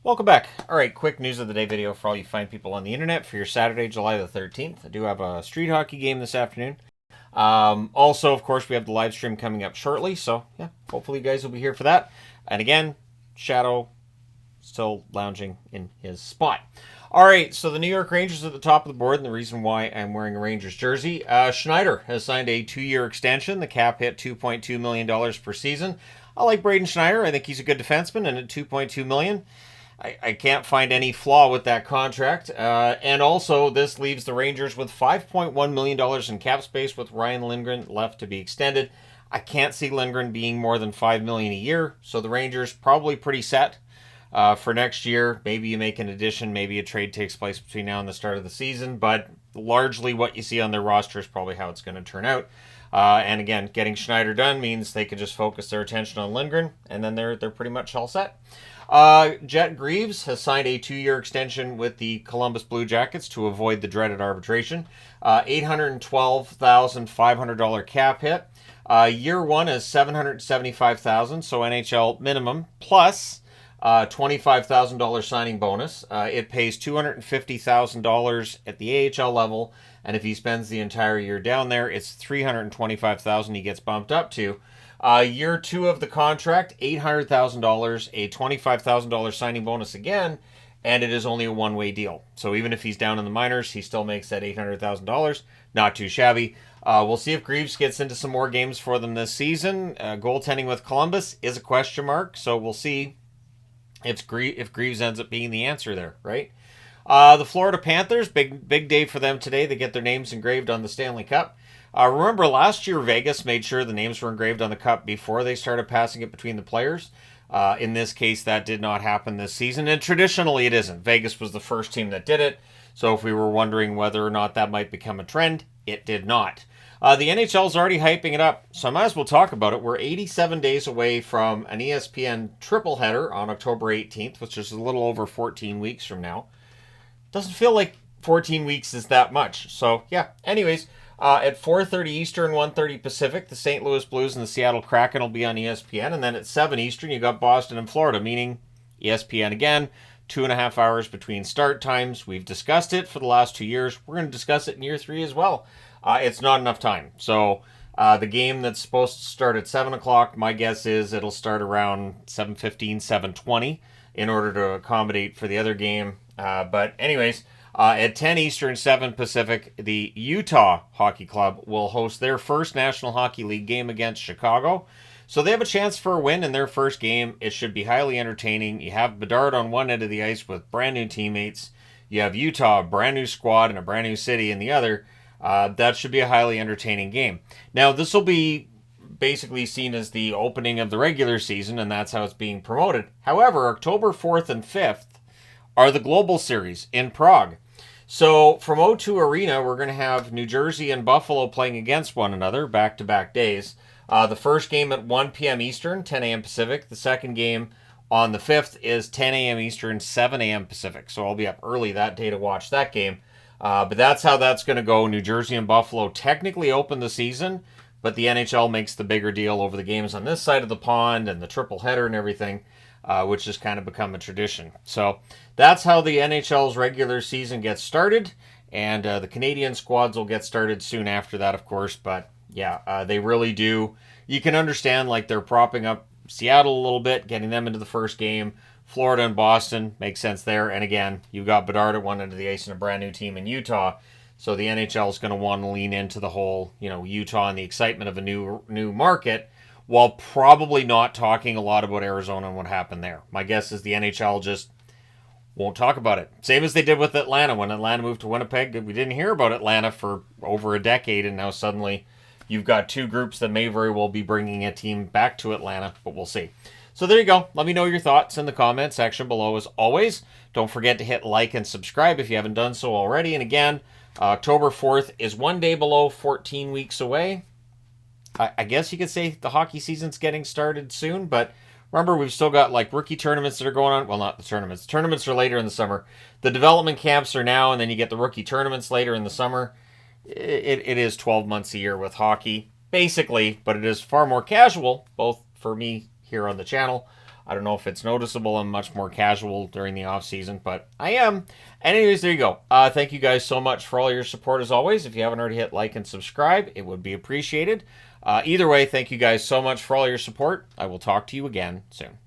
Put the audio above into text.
Welcome back. All right, quick news of the day video for all you fine people on the internet for your Saturday, July the 13th. I do have a street hockey game this afternoon. Also, of course, we have the live stream coming up shortly, so yeah, hopefully you guys will be here for that. And again, Shadow still lounging in his spot. All right, so the New York Rangers at the top of the board, and the reason why I'm wearing a Rangers jersey. Schneider has signed a 2-year extension. The cap hit $2.2 million per season. I like Braden Schneider. I think he's a good defenseman, and at $2.2 million, I can't find any flaw with that contract. And also, this leaves the Rangers with $5.1 million in cap space with Ryan Lindgren left to be extended. I can't see Lindgren being more than $5 million a year, so the Rangers probably pretty set for next year. Maybe you make an addition, maybe a trade takes place between now and the start of the season, but largely what you see on their roster is probably how it's going to turn out. And again, getting Schneider done means they can just focus their attention on Lindgren, and then they're pretty much all set. Jet Greaves has signed a 2-year extension with the Columbus Blue Jackets to avoid the dreaded arbitration. $812,500 cap hit. Year one is $775,000, so NHL minimum, plus $25,000 signing bonus. It pays $250,000 at the AHL level, and if he spends the entire year down there, it's $325,000 he gets bumped up to. Year two of the contract, $800,000, a $25,000 signing bonus again, and it is only a one-way deal. So even if he's down in the minors, he still makes that $800,000. Not too shabby. We'll see if Greaves gets into some more games for them this season. Goaltending with Columbus is a question mark, so we'll see if Greaves ends up being the answer there, right? The Florida Panthers, big day for them today. They get their names engraved on the Stanley Cup. Remember last year Vegas made sure the names were engraved on the cup before they started passing it between the players. In this case, that did not happen this season, and traditionally it isn't. Vegas was the first team that did it, so if we were wondering whether or not that might become a trend, it did not. The NHL's already hyping it up, so I might as well talk about it. We're 87 days away from an ESPN triple header on October 18th, which is a little over 14 weeks from now. Doesn't feel like 14 weeks is that much. So, yeah. Anyways, at 4:30 Eastern, 1:30 Pacific, the St. Louis Blues and the Seattle Kraken will be on ESPN. And then at 7 Eastern, you got Boston and Florida, meaning ESPN again. 2.5 hours between start times. We've discussed it for the last 2 years. We're going to discuss it in year 3 as well. It's not enough time. So the game that's supposed to start at 7 o'clock, my guess is it'll start around 7:15, 7:20 in order to accommodate for the other game. But anyways, at 10 Eastern, 7 Pacific, the Utah Hockey Club will host their first National Hockey League game against Chicago. So they have a chance for a win in their first game. It should be highly entertaining. You have Bedard on one end of the ice with brand new teammates. You have Utah, a brand new squad and a brand new city in the other. That should be a highly entertaining game. Now, this will be basically seen as the opening of the regular season, and that's how it's being promoted. However, October 4th and 5th are the Global Series in Prague. So from O2 Arena, we're going to have New Jersey and Buffalo playing against one another back-to-back days. The first game at 1 p.m. Eastern, 10 a.m. Pacific. The second game on the 5th is 10 a.m. Eastern, 7 a.m. Pacific. So I'll be up early that day to watch that game. But that's how that's going to go. New Jersey and Buffalo technically open the season, but the NHL makes the bigger deal over the games on this side of the pond and the triple header and everything, which has kind of become a tradition. So that's how the NHL's regular season gets started, and the Canadian squads will get started soon after that, of course. But yeah, they really do. You can understand, like, they're propping up Seattle a little bit, getting them into the first game. Florida and Boston makes sense there. And again, you've got Bedard at one end of the ice and a brand new team in Utah. So the NHL is going to want to lean into the whole, Utah and the excitement of a new market, while probably not talking a lot about Arizona and what happened there. My guess is the NHL just won't talk about it. Same as they did with Atlanta. When Atlanta moved to Winnipeg, we didn't hear about Atlanta for over a decade, and now suddenly you've got two groups that may very well be bringing a team back to Atlanta, but we'll see. So there you go. Let me know your thoughts in the comment section below as always. Don't forget to hit like and subscribe if you haven't done so already. And again, October 4th is one day below 14 weeks away. I guess you could say the hockey season's getting started soon, but remember, we've still got like rookie tournaments that are going on. Well, not the tournaments. Tournaments are later in the summer. The development camps are now, and then you get the rookie tournaments later in the summer. It is 12 months a year with hockey, basically, but it is far more casual, both for me here on the channel, I don't know if it's noticeable. I'm much more casual during the off season, but I am. Anyways, there you go. Thank you guys so much for all your support as always. If you haven't already hit like and subscribe, it would be appreciated. Either way, thank you guys so much for all your support. I will talk to you again soon.